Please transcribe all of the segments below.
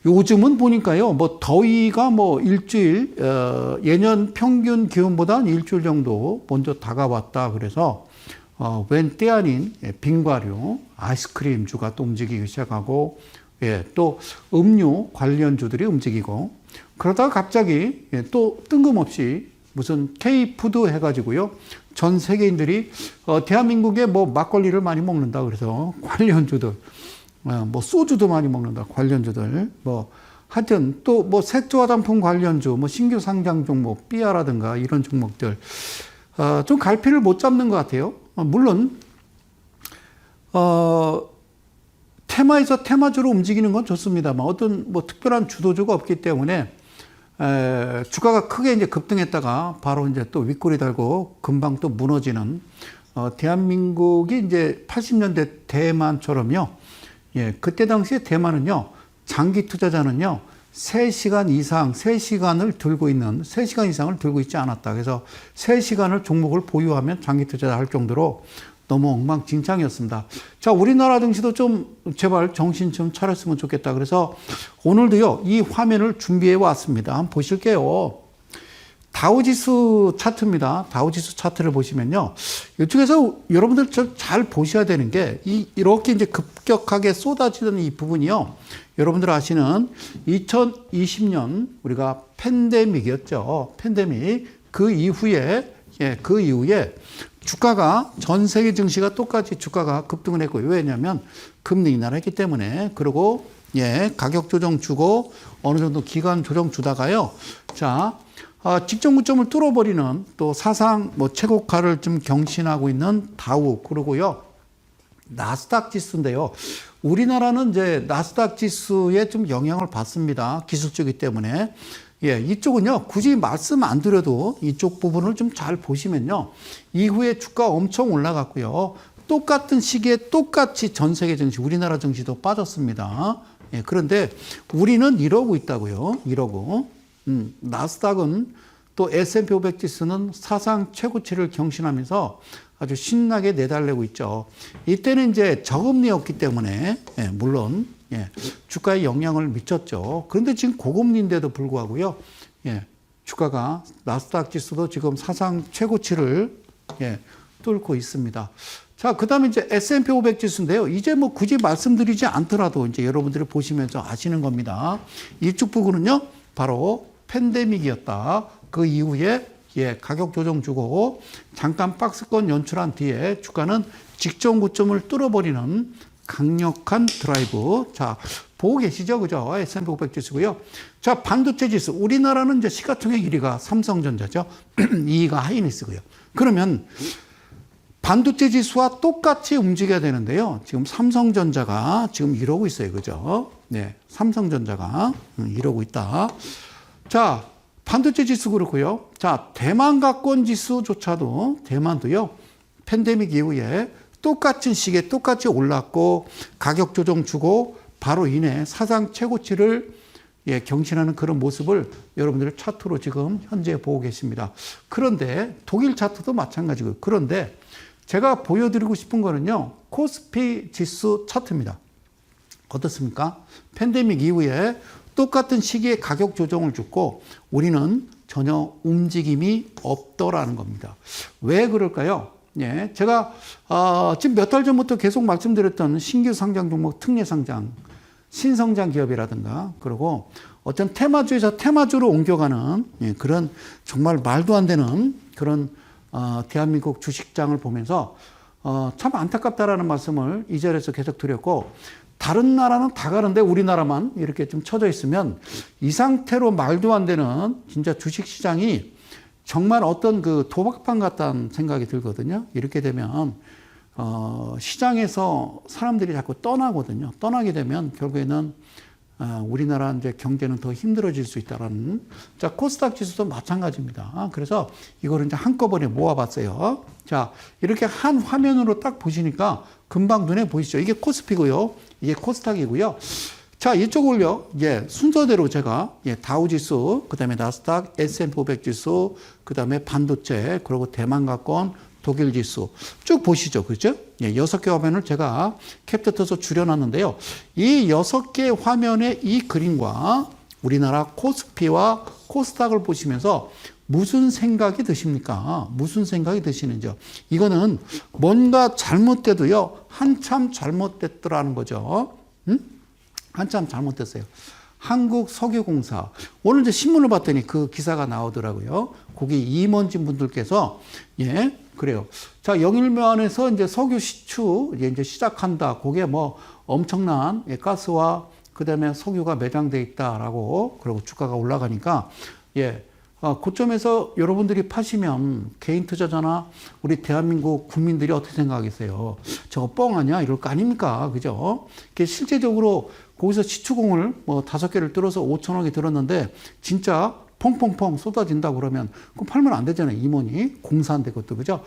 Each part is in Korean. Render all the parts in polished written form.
요즘은 보니까요, 뭐 더위가 뭐 일주일, 예년 평균 기온보다 한 일주일 정도 먼저 다가왔다. 그래서 웬 때 아닌 빙과류, 아이스크림주가 또 움직이기 시작하고, 예, 또 음료 관련주들이 움직이고, 그러다가 갑자기 또 뜬금없이 무슨 K푸드 해가지고요, 전 세계인들이 대한민국에 뭐 막걸리를 많이 먹는다. 그래서 관련주들, 뭐 소주도 많이 먹는다. 관련주들, 뭐 하여튼 또 뭐 색조 화장품 관련주, 뭐 신규 상장 종목, 삐아라든가 이런 종목들 좀 갈피를 못 잡는 것 같아요. 물론 테마에서 테마주로 움직이는 건 좋습니다만 어떤 뭐 특별한 주도주가 없기 때문에 주가가 크게 이제 급등했다가 바로 이제 또 윗골이 달고 금방 또 무너지는 대한민국이 이제 80년대 대만처럼요. 예, 그때 당시에 대만은요, 장기 투자자는요, 3시간 이상을 들고 있지 않았다. 그래서 3시간을 종목을 보유하면 장기 투자자 할 정도로 너무 엉망진창이었습니다. 자, 우리나라 증시도 좀 제발 정신 좀 차렸으면 좋겠다. 그래서 오늘도요, 이 화면을 준비해 왔습니다. 한번 보실게요. 다우지수 차트입니다. 다우지수 차트를 보시면요. 이쪽에서 여러분들 좀 잘 보셔야 되는 게, 이렇게 이제 급격하게 쏟아지는 이 부분이요. 여러분들 아시는 2020년 우리가 팬데믹이었죠. 팬데믹. 그 이후에 주가가 전 세계 증시가 똑같이 주가가 급등을 했고요. 왜냐하면 금리 인하했기 때문에. 그리고 가격 조정 주고 어느 정도 기간 조정 주다가요. 자, 직전 고점을 뚫어버리는 또 사상 뭐 최고가를 좀 경신하고 있는 다우, 그러고요. 나스닥 지수인데요. 우리나라는 이제 나스닥 지수에 좀 영향을 받습니다. 기술주기 때문에. 예, 이쪽은요, 굳이 말씀 안 드려도 이쪽 부분을 좀 잘 보시면요. 이후에 주가 엄청 올라갔고요. 똑같은 시기에 똑같이 전 세계 증시, 우리나라 증시도 빠졌습니다. 예, 그런데 우리는 이러고 있다고요. 이러고. 나스닥은 또 S&P 500 지수는 사상 최고치를 경신하면서 아주 신나게 내달리고 있죠. 이때는 이제 저금리였기 때문에, 물론, 주가에 영향을 미쳤죠. 그런데 지금 고금리인데도 불구하고요, 주가가, 나스닥 지수도 지금 사상 최고치를, 뚫고 있습니다. 자, 그 다음에 이제 S&P 500 지수인데요. 이제 뭐 굳이 말씀드리지 않더라도 이제 여러분들이 보시면서 아시는 겁니다. 이쪽 부분은요, 바로 팬데믹이었다. 그 이후에 가격 조정 주고 잠깐 박스권 연출한 뒤에 주가는 직전 고점을 뚫어버리는 강력한 드라이브. 자, 보고 계시죠? 그죠? S&P 500 지수고요. 자, 반도체 지수. 우리나라는 이제 시가총액 1위가 삼성전자죠. 2위가 하이닉스고요. 그러면 반도체 지수와 똑같이 움직여야 되는데요. 지금 삼성전자가 지금 이러고 있어요. 그죠? 네. 삼성전자가 이러고 있다. 자, 반도체 지수 그렇고요. 자, 대만 가권 지수조차도, 대만도요, 팬데믹 이후에 똑같은 시기에 똑같이 올랐고, 가격 조정 주고, 바로 이내 사상 최고치를 경신하는 그런 모습을 여러분들 차트로 지금 현재 보고 계십니다. 그런데 독일 차트도 마찬가지고요. 그런데 제가 보여드리고 싶은 거는요, 코스피 지수 차트입니다. 어떻습니까? 팬데믹 이후에 똑같은 시기에 가격 조정을 줬고 우리는 전혀 움직임이 없더라는 겁니다. 왜 그럴까요? 제가 지금 몇 달 전부터 계속 말씀드렸던 신규 상장 종목 특례 상장, 신성장 기업이라든가, 그리고 어떤 테마주에서 테마주로 옮겨가는 그런 정말 말도 안 되는 그런 대한민국 주식장을 보면서 참 안타깝다라는 말씀을 이 자리에서 계속 드렸고, 다른 나라는 다 가는데 우리나라만 이렇게 좀 쳐져 있으면 이 상태로 말도 안 되는 진짜 주식시장이 정말 어떤 그 도박판 같다는 생각이 들거든요. 이렇게 되면 시장에서 사람들이 자꾸 떠나거든요. 떠나게 되면 결국에는 우리나라 이제 경제는 더 힘들어질 수 있다라는. 자, 코스닥 지수도 마찬가지입니다. 그래서 이거를 이제 한꺼번에 모아봤어요. 자, 이렇게 한 화면으로 딱 보시니까 금방 눈에 보이시죠? 이게 코스피고요. 이게 코스닥이고요. 자, 이쪽을요, 순서대로 제가, 다우지수, 그 다음에 나스닥, S&P 500 지수, 그 다음에 반도체, 그리고 대만가권, 독일 지수 쭉 보시죠. 그죠? 예, 6개 화면을 제가 캡처해서 줄여놨는데요. 이 6개 화면의 이 그림과 우리나라 코스피와 코스닥을 보시면서 무슨 생각이 드십니까? 무슨 생각이 드시는지요? 이거는 뭔가 잘못돼도요, 한참 잘못됐더라는 거죠. 응? 한참 잘못됐어요. 한국석유공사. 오늘 이제 신문을 봤더니 그 기사가 나오더라고요. 거기 임원진 분들께서, 예, 그래요. 자, 영일면에서 이제 석유 시추 이제 시작한다. 그게 뭐 엄청난 가스와 그 다음에 석유가 매장돼 있다라고, 그리고 주가가 올라가니까, 예, 고점에서 여러분들이 파시면 개인 투자자나 우리 대한민국 국민들이 어떻게 생각하겠어요? 저거 뻥 아니야? 이럴 거 아닙니까? 그죠? 실제적으로 거기서 시추공을 뭐 5개를 들어서 5천억이 들었는데 진짜 펑펑펑 쏟아진다 그러면 그럼 팔면 안 되잖아요. 임원이 공사한데 그것도 그죠?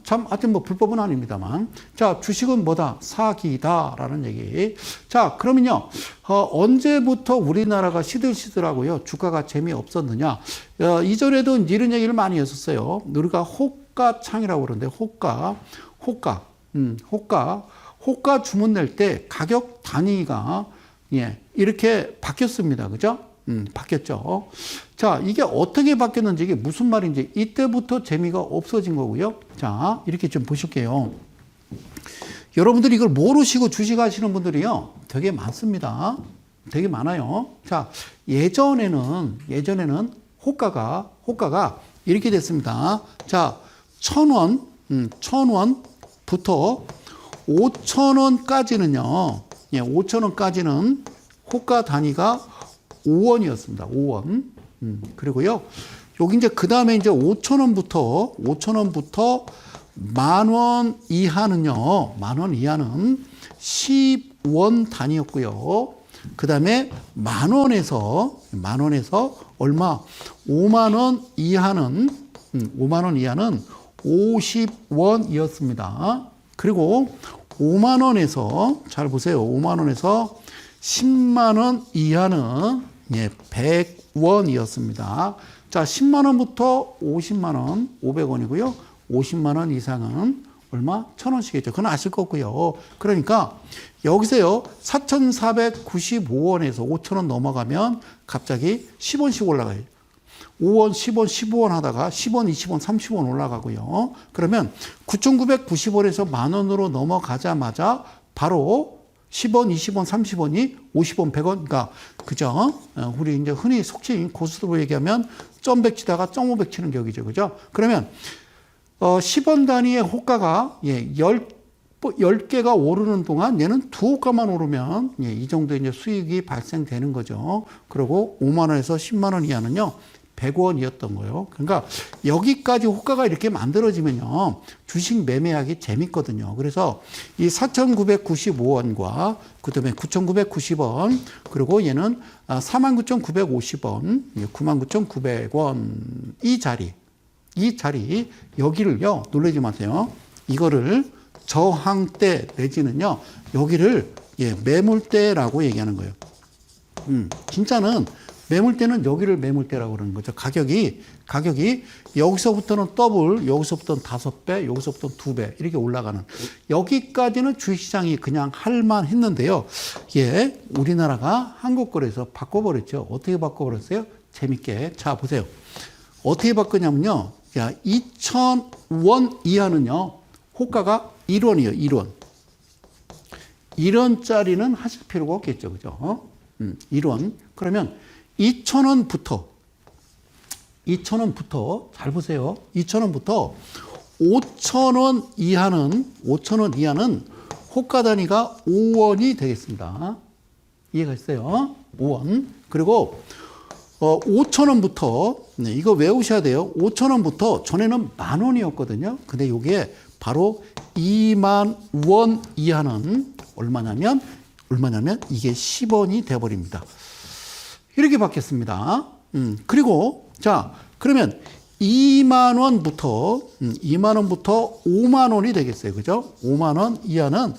참 하여튼 뭐 불법은 아닙니다만, 자, 주식은 뭐다? 사기다라는 얘기. 자, 그러면요, 언제부터 우리나라가 시들시들하고요 주가가 재미없었느냐? 이전에도 이런 얘기를 많이 했었어요. 우리가 호가창이라고 그러는데 호가 주문 낼 때 가격 단위가, 예, 이렇게 바뀌었습니다. 그죠? 바뀌었죠. 자, 이게 어떻게 바뀌었는지, 이게 무슨 말인지, 이때부터 재미가 없어진 거고요. 자, 이렇게 좀 보실게요. 여러분들이 이걸 모르시고 주식하시는 분들이요, 되게 많습니다. 되게 많아요. 자, 예전에는 호가가 이렇게 됐습니다. 자, 1,000원부터 5,000원까지는요, 예, 5,000원까지는 호가 단위가 5원이었습니다. 5원. 그리고요, 여기 이제 그 다음에 이제 5,000원부터 만원 이하는요, 만원 이하는 10원 단위였고요. 그 다음에 만원에서 얼마? 5만원 이하는 50원이었습니다. 그리고 5만원에서, 잘 보세요. 5만원에서 10만원 이하는, 예, 100원이었습니다. 자, 10만원부터 50만원, 500원이고요. 50만원 이상은 얼마? 1,000원씩이죠. 그건 아실 거고요. 그러니까 여기서요, 4,495원에서 5,000원 넘어가면 갑자기 10원씩 올라가요. 5원, 10원, 15원 하다가 10원, 20원, 30원 올라가고요. 그러면 9,990원에서 만원으로 넘어가자마자 바로 10원, 20원, 30원이 50원, 100원, 그러니까, 그죠? 우리 이제 흔히 속칭 고스톱으로 얘기하면 점백 치다가 점오백 치는 격이죠. 그죠? 그러면, 10원 단위의 호가가, 예, 10개가 오르는 동안 얘는 2호가만 오르면, 예, 이 정도 이제 수익이 발생되는 거죠. 그리고 5만원에서 10만원 이하는요, 100원이었던 거예요. 그러니까 여기까지 호가가 이렇게 만들어지면요, 주식 매매하기 재밌거든요. 그래서 이 4,995원과 그 다음에 9,990원, 그리고 얘는 49,950원, 99,900원, 이 자리, 여기를요, 놀라지 마세요. 이거를 저항대 내지는요, 여기를, 예, 매물대라고 얘기하는 거예요. 진짜는 매물대는 여기를 매물대라고 그러는 거죠. 가격이 여기서부터는 더블, 여기서부터는 5배, 여기서부터는 2배 이렇게 올라가는, 여기까지는 주식시장이 그냥 할만 했는데요. 예, 우리나라가 한국거래에서 바꿔버렸죠. 어떻게 바꿔버렸어요? 재밌게. 자, 보세요. 어떻게 바꾸냐면요, 야, 2,000원 이하는요, 호가가 1원이에요. 1원. 1원짜리는 하실 필요가 없겠죠. 그죠? 1원. 그러면 2,000원부터 잘 보세요. 2,000원부터 5,000원 이하는 호가 단위가 5원이 되겠습니다. 이해가 있어요? 5원. 그리고 5,000원부터, 네, 이거 외우셔야 돼요. 5,000원부터 전에는 10,000원이었거든요. 근데 이게 바로 2만 원 이하는 얼마냐면 이게 10원이 돼버립니다. 이렇게 바뀌었습니다. 그리고, 자, 그러면 2만원부터 5만원이 되겠어요. 그죠? 5만원 이하는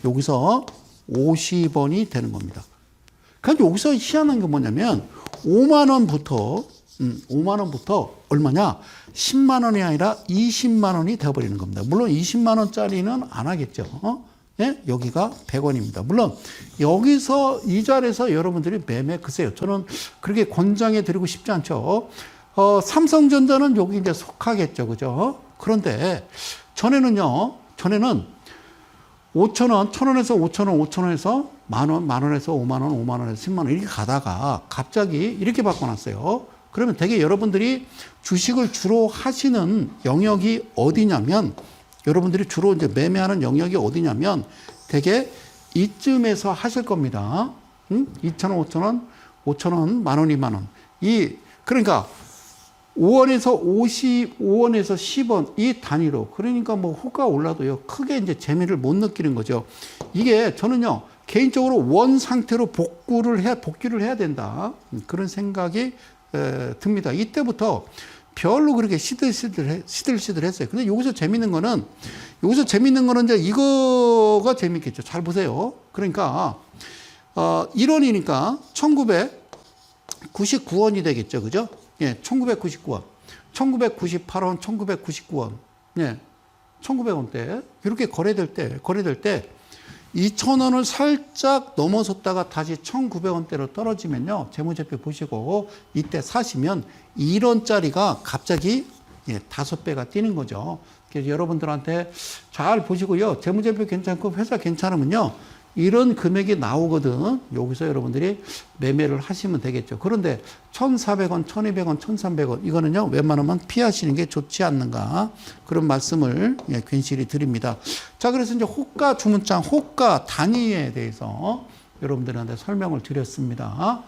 여기서 50원이 되는 겁니다. 그러니까 여기서 희한한 게 뭐냐면, 5만원부터 5만 원부터 얼마냐? 10만 원이 아니라 20만 원이 되어버리는 겁니다. 물론 20만 원짜리는 안 하겠죠. 예? 여기가 100원입니다. 물론 여기서 이 자리에서 여러분들이 매매 글쎄요. 저는 그렇게 권장해 드리고 싶지 않죠. 삼성전자는 여기 이제 속하겠죠. 그죠? 그런데 전에는 5,000원, 1,000원에서 5,000원, 5,000원에서 만원, 만원에서 5만 원, 5만 원에서 10만 원 이렇게 가다가 갑자기 이렇게 바꿔놨어요. 그러면 되게 여러분들이 주식을 주로 하시는 영역이 어디냐면 여러분들이 주로 이제 매매하는 영역이 어디냐면 되게 이쯤에서 하실 겁니다. 2,000원, 5,000원, 5,000원, 만원, 2만 원. 그러니까 5원에서 55원에서 10원 이 단위로 그러니까 뭐 호가 올라도요 크게 이제 재미를 못 느끼는 거죠. 이게 저는요 개인적으로 원 상태로 복귀를 해야 된다 그런 생각이 듭니다. 이때부터 별로 그렇게 시들시들했어요. 근데 여기서 재밌는 거는 이제 이거가 재밌겠죠. 잘 보세요. 그러니까 1원이니까 1999원이 되겠죠. 그죠? 예, 1999원, 1998원, 1999원, 예, 1900원대 이렇게 거래될 때 2,000원을 살짝 넘어섰다가 다시 1,900원대로 떨어지면요. 재무제표 보시고 이때 사시면 1원짜리가 갑자기 5배가 뛰는 거죠. 그래서 여러분들한테 잘 보시고요. 재무제표 괜찮고 회사 괜찮으면요. 이런 금액이 나오거든. 여기서 여러분들이 매매를 하시면 되겠죠. 그런데 1,400원, 1,200원, 1,300원 이거는요. 웬만하면 피하시는 게 좋지 않는가 그런 말씀을 괜시리 드립니다. 자, 그래서 이제 호가 주문장, 호가 단위에 대해서 여러분들한테 설명을 드렸습니다.